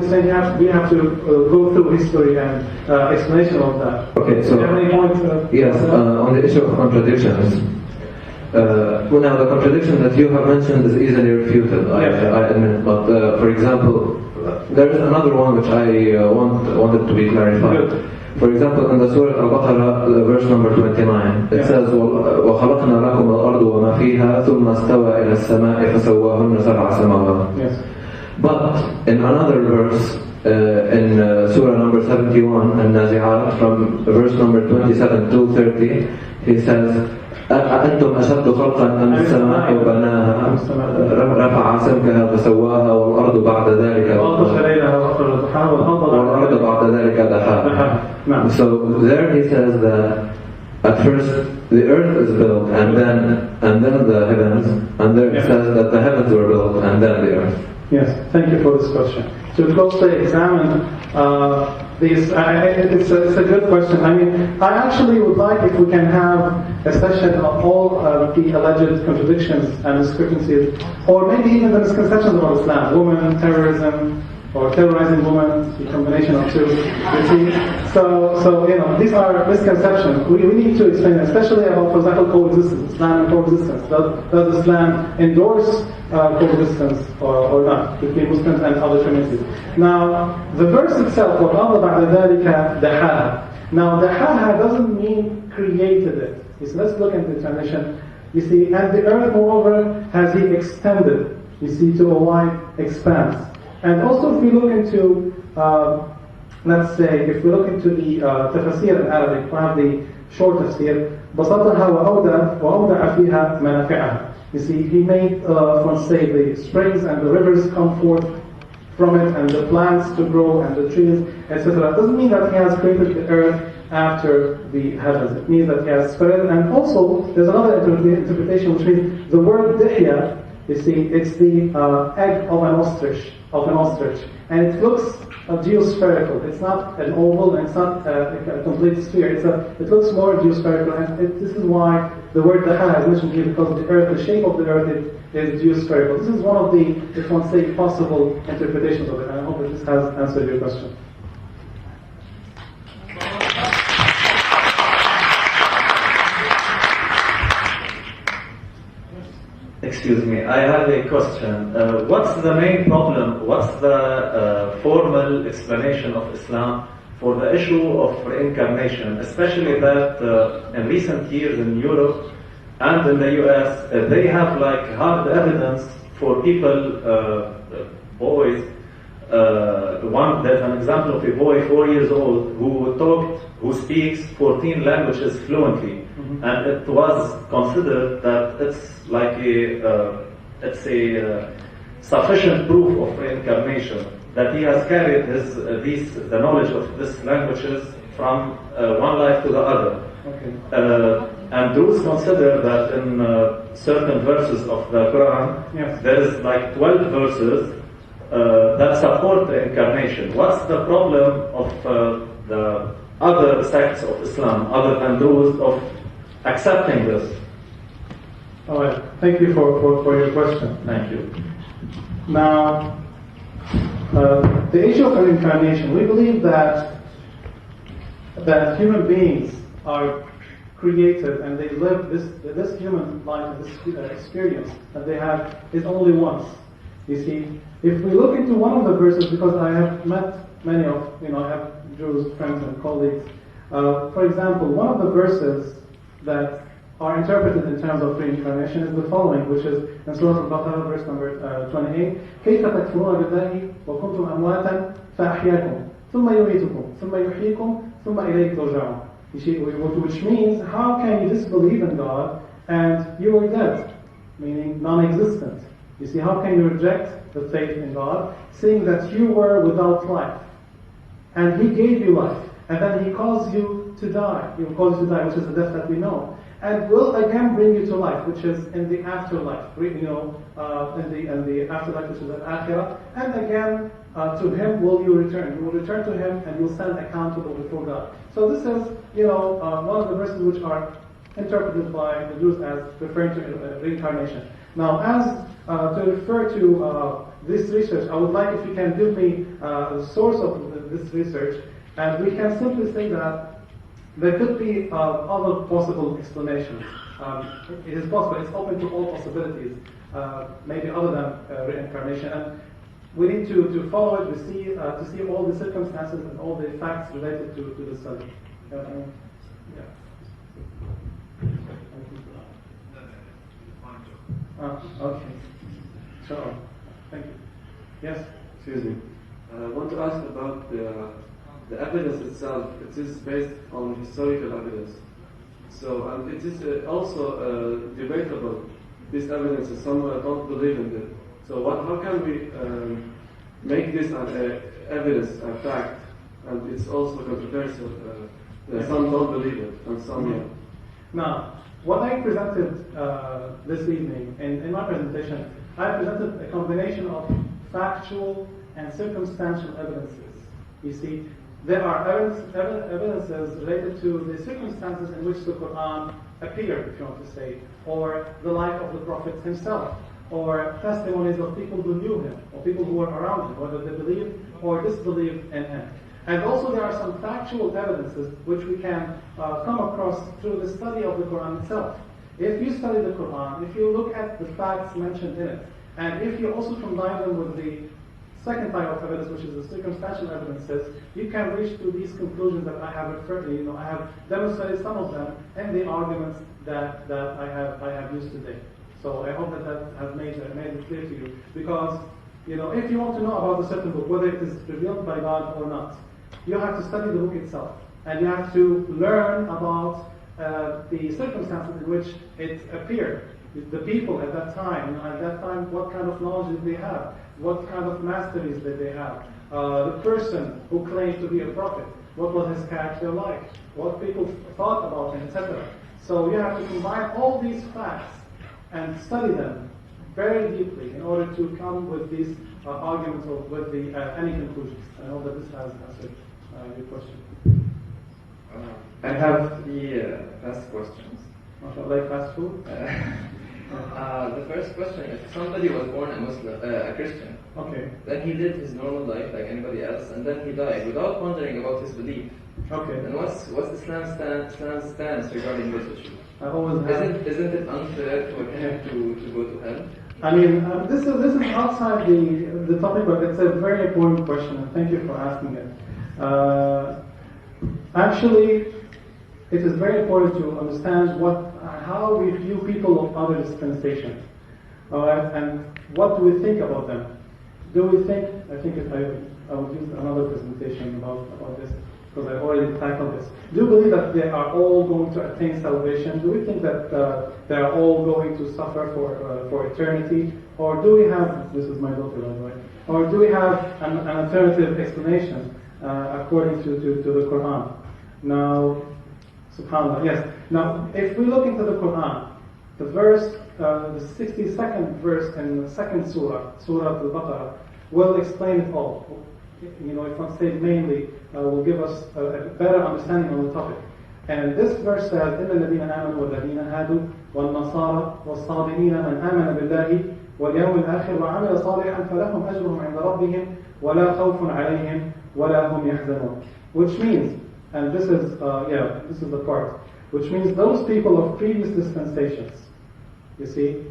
saying we have to go through history and explanation of that. Okay, so do you have any points? Yes, on the issue of contradictions. Well, now the contradiction that you have mentioned is easily refuted, Yes. I admit. But for example, there is another one which I wanted to be clarified. Good. For example, in the Surah Al-Baqarah, verse number 29, it says, وَخَلَقْنَا لَكُمُ الْأَرْضُ وَمَا فِيهَا ثُمَّ اسْتَوَى إِلَى السَّمَاءِ فَسَوَّاهُنَّ سَبْعَ سَمَاوَاتٍ. Yes. But in another verse, in Surah number 71, Al-Nazi'at, from verse number 27 to 30, he says, أأنتم أشد خلقا أم السماء بناها رفع سمكها فسواها والأرض بعد ذلك دحاها. So there he says that at first the earth is built and then the heavens, and there it says that the heavens were built and then the earth. Yes, thank you for this question. To closely examine these, it's a good question. I mean, I actually would like if we can have a session of all the alleged contradictions and discrepancies, or maybe even the misconceptions about Islam, women, terrorism, or terrorizing women, the combination of two. You see, so these are misconceptions. We need to explain, especially about, for example, coexistence, Islam and coexistence. Does Islam endorse coexistence or not between Muslims and other communities? Now, the verse itself, وَالْأَرْضَ بَعْدَ ذَلِكَ دَحَاهَا. Now, دَحَاهَا doesn't mean created it. You see, let's look into the translation. You see, and the earth, moreover, has He extended. You see, to a wide expanse. And also, if we look into, let's say, if we look into the tafsir in Arabic, we have the short tafsir, بَسَطَهَا وَأَوْدَعَ فِيهَا مَنَافِعَهَا. You see, He made, let's say, the springs and the rivers come forth from it, and the plants to grow, and the trees, etc. It doesn't mean that He has created the earth after the heavens. It means that He has spread it. And also, there's another interpretation, which means the word dihya, you see, it's the egg of an ostrich. And it looks geospherical. It's not an oval, and it's not a complete sphere. It looks more geospherical, and this is why the word daha is mentioned here, because the earth, the shape of the earth is geospherical. This is one of the, if one say, possible interpretations of it, and I hope that this has answered your question. Excuse me, I have a question. What's the main problem? What's the formal explanation of Islam for the issue of reincarnation? Especially that in recent years in Europe and in the US, they have like hard evidence for people, boys. There's an example of a boy 4 years old who speaks 14 languages fluently. And it was considered that it's like a sufficient proof of reincarnation, that he has carried the knowledge of these languages from one life to the other. Okay. And Druze consider that in certain verses of the Quran, Yes. there is like 12 verses that support reincarnation. What's the problem of the other sects of Islam, other than Druze, of accepting this? All right. Thank you for your question. Thank you. Now, the issue of reincarnation, we believe that human beings are created and they live this human life, this experience that they have is only once. You see, if we look into one of the verses, because I have met many of, I have Jews, friends and colleagues. For example, one of the verses that are interpreted in terms of reincarnation is the following, which is in Surah Al-Baqarah, verse number 28. كيف تكفرون بالله وكنتم أمواتا فأحياكم ثم يميتكم ثم يحييكم ثم إليه ترجعون. You see, which means, how can you disbelieve in God and you are dead, meaning non-existent? You see, how can you reject the faith in God, seeing that you were without life, and He gave you life, and then He caused you to die. He will cause you to die, which is the death that we know, and will again bring you to life, which is in the afterlife. In the afterlife, which is the akhirah, and again to Him will you return. You will return to Him, and you will stand accountable before God. So this is, one of the verses which are interpreted by the Jews as referring to reincarnation. Now, as to refer to this research, I would like if you can give me the source of this research, and we can simply say that there could be other possible explanations. It is possible, it's open to all possibilities, maybe other than reincarnation. And we need to follow it, to see all the circumstances and all the facts related to the study. Okay. Sure. Thank you. Yes? Excuse me. I want to ask about the evidence itself. It is based on historical evidence. So, and it is also debatable. This evidence is some don't believe in it. So, how can we make this an evidence, a fact? And it's also controversial. Some don't believe it, and some yeah. Now, what I presented this evening in my presentation, I presented a combination of factual and circumstantial evidences. You see, there are evidences related to the circumstances in which the Quran appeared, if you want to say, or the life of the Prophet himself, or testimonies of people who knew him, or people who were around him, whether they believed or disbelieved in him. And also there are some factual evidences which we can come across through the study of the Quran itself. If you study the Quran, if you look at the facts mentioned in it, and if you also combine them with the second type of evidence, which is the circumstantial evidences, you can reach to these conclusions that I have referred to. I have demonstrated some of them in the arguments that I have used today. So I hope that has made it clear to you. Because if you want to know about a certain book, whether it is revealed by God or not, you have to study the book itself, and you have to learn about the circumstances in which it appeared. The people at that time, what kind of knowledge did they have? What kind of masteries did they have? The person who claimed to be a prophet, what was his character like? What people thought about him, etc. So you have to combine all these facts and study them very deeply in order to come with these arguments or with any conclusions. I hope that this has answered your question. I have three fast questions. Like fast food? The first question is, somebody was born a Muslim, a Christian. Okay. Then he lived his normal life like anybody else, and then he died without wondering about his belief. Okay. And what's Islam's stance regarding this issue? I always have. Isn't it unfair for him to go to hell? I mean, this is outside the topic, but it's a very important question, and thank you for asking it. Actually, it is very important to understand how we view people of other dispensations, all right, and what do we think about them? Do we think? I think I would use another presentation about this because I already tackled this. Do you believe that they are all going to attain salvation? Do we think that they are all going to suffer for eternity, or do we have? This is my daughter, by the way. Or do we have an alternative explanation according to the Quran? Now, subhanAllah, yes. Now, if we look into the Quran, the verse, the 62nd verse in the second surah, Surah Al-Baqarah, will explain it all. If I say mainly, will give us a better understanding on the topic. And this verse says, إِنَّ الَّذِينَ آمَنُوا وَالَّذِينَ هَادُوا وَالنَّصَارَى وَالصَّابِئِينَ مَنْ آمَنَ بِاللَّهِ وَالْيَوْمِ الْآخِرِ وَعَمِلَ صَالِحًا فَلَهُمْ أَجْرُهُمْ عِنْدَ رَبِّهِمْ وَلَا خَوْفٌ عَلَيْهِمْ وَلَا هُمْ يَحْزَنُونَ. Which means, and this is the part, which means those people of previous dispensations. You see,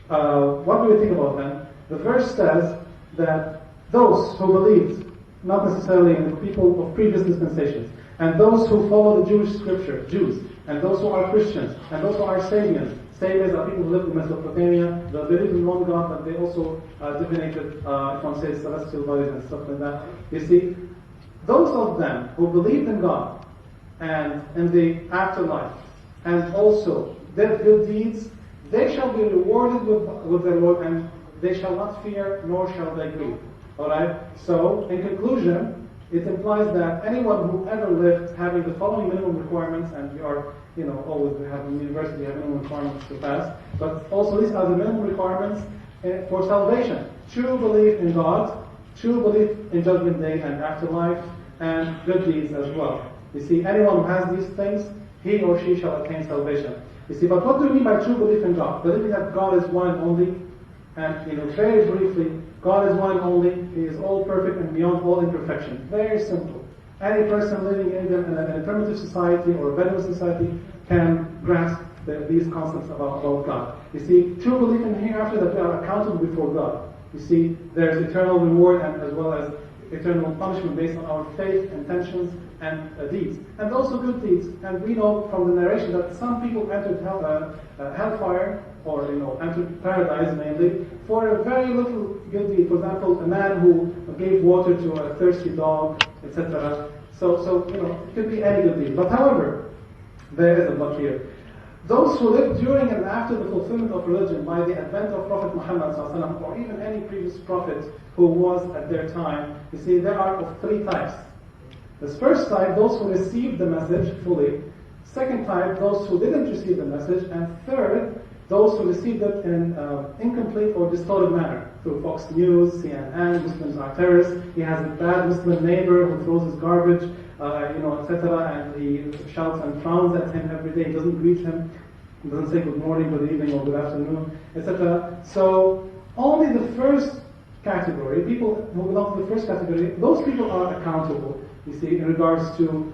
what do we think about them? The verse says that those who believed, not necessarily in the people of previous dispensations, and those who follow the Jewish scripture, Jews, and those who are Christians, and those who are Sabians. Sabians are people who live in Mesopotamia, they believe in one God, but they also divinated, if one says, celestial bodies and stuff like that. You see, those of them who believed in God, and in the afterlife, and also their good deeds, they shall be rewarded with their Lord, and they shall not fear, nor shall they grieve. Alright? So, in conclusion, it implies that anyone who ever lived having the following minimum requirements, and you are, always have in university, you have minimum requirements to pass, but also these are the minimum requirements for salvation. True belief in God, true belief in Judgment Day and afterlife, and good deeds as well. You see, anyone who has these things, he or she shall attain salvation. You see, but what do we mean by true belief in God? Believing that God is one and only, and very briefly, God is one and only. He is all perfect and beyond all imperfection. Very simple. Any person living in a primitive society or a Bedouin society can grasp these concepts about God. You see, true belief in the hereafter, that we are accountable before God. You see, there is eternal reward and as well as eternal punishment based on our faith, intentions, and deeds. And also good deeds. And we know from the narration that some people entered hellfire, or entered paradise mainly, for a very little good deed. For example, a man who gave water to a thirsty dog, etc. So it could be any good deed. But however, there is a but here. Those who lived during and after the fulfillment of religion by the advent of Prophet Muhammad ﷺ, or even any previous prophet who was at their time, you see, there are of three types. The first type, those who received the message fully. Second type, those who didn't receive the message. And third, those who received it in incomplete or distorted manner, through Fox News, CNN, Muslims are terrorists, he has a bad Muslim neighbor who throws his garbage, etc., and he shouts and frowns at him every day, doesn't greet him, doesn't say good morning, good evening, or good afternoon, etc. So, only the first category, people who belong to the first category, those people are accountable, you see, in regards to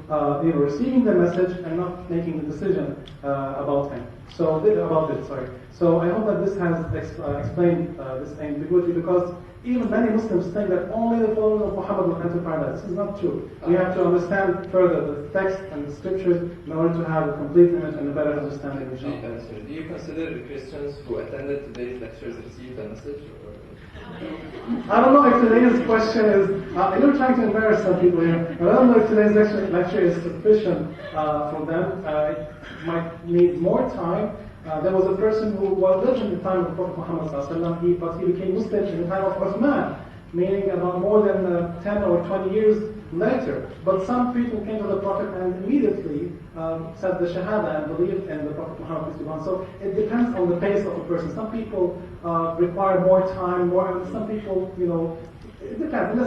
receiving the message and not making the decision about it. So I hope that this has explained this ambiguity, because even many Muslims think that only the followers of Muhammad will enter paradise. This is not true. We have to understand further the text and the scriptures in order to have a complete image and a better understanding of it. Do you consider the Christians who attended today's lectures received the message? I don't know if today's question is, you're trying to embarrass some people here, but I don't know if today's lecture is sufficient for them. It might need more time. There was a person who lived in the time of Prophet Muhammad ﷺ, but he became Muslim in the time of Uthman, meaning about more than 10 or 20 years later. But some people came to the Prophet and immediately said the Shahada and believed in the Prophet Muhammad ﷺ. So it depends on the pace of a person. Some people require more time, some people, it depends.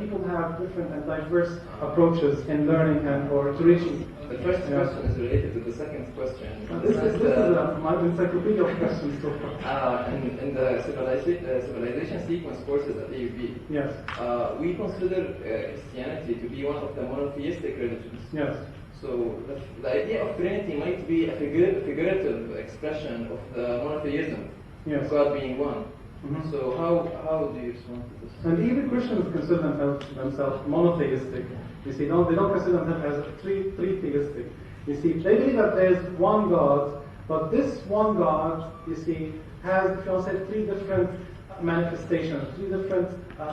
People have different and diverse approaches in learning and or to reaching. The first question is related to the second question. This is my encyclopedia of questions so far. In the civilization sequence courses at AUB, Yes. We consider Christianity to be one of the monotheistic religions. Yes. So the idea of Trinity might be a figurative expression of the monotheism, Yes. God being one. Mhm. So how do you respond to this? And even Christians consider themselves monotheistic. You see, they don't consider themselves as three theistic. You see, they believe that there is one God, but this one God, you see, has, if you want to say, three different manifestations, three different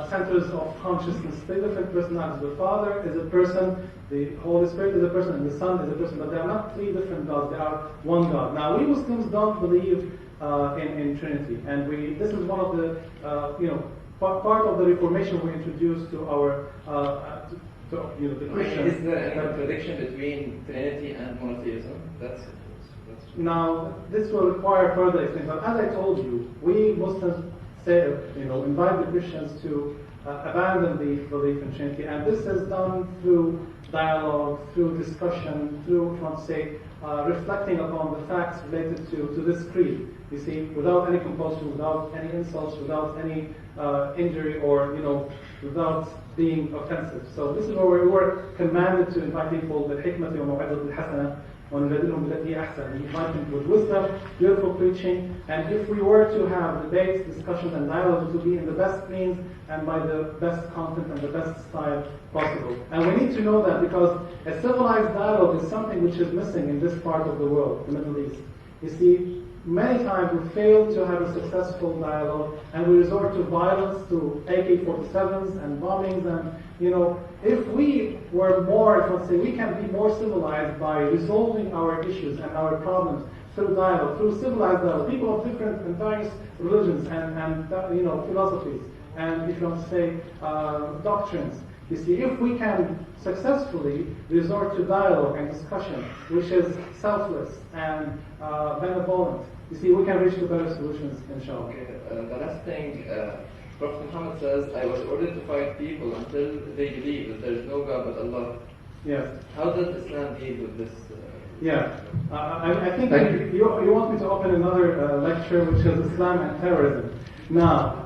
centers of consciousness, three different personalities. The Father is a person, the Holy Spirit is a person, and the Son is a person, but they are not three different gods, they are one God. Now, we Muslims don't believe in Trinity, and this is one of the, part of the Reformation we introduced to our, the Christians. Is there any contradiction between Trinity and monotheism? That's Now, this will require further explanation. But as I told you, we Muslims say, invite the Christians to abandon the belief in Trinity, and this is done through dialogue, through discussion, through, reflecting upon the facts related to this creed. You see, without any compulsion, without any insults, without any injury, or without being offensive. So this is where we were commanded to invite people with hikmah wa maw'idat al-hasana, وَنُجَادِلُهُمْ بِالَّتِي أَحْسَنُ. We invite them with wisdom, beautiful preaching, and if we were to have debates, discussions, and dialogue, it would be in the best means and by the best content and the best style possible. And we need to know that, because a civilized dialogue is something which is missing in this part of the world, the Middle East. You see, many times we fail to have a successful dialogue, and we resort to violence, to AK-47s and bombings, and if we were more, we can be more civilized by resolving our issues and our problems through dialogue, through civilized dialogue. People of different and various religions and philosophies, and if you want to say doctrines. You see, if we can successfully resort to dialogue and discussion, which is selfless and benevolent, you see, we can reach the better solutions, inshallah. Okay, the last thing, Prophet Muhammad says, I was ordered to fight people until they believe that there is no God but Allah. Yes. How does Islam deal with this? Yeah. I think you want me to open another lecture, which is Islam and terrorism. Now,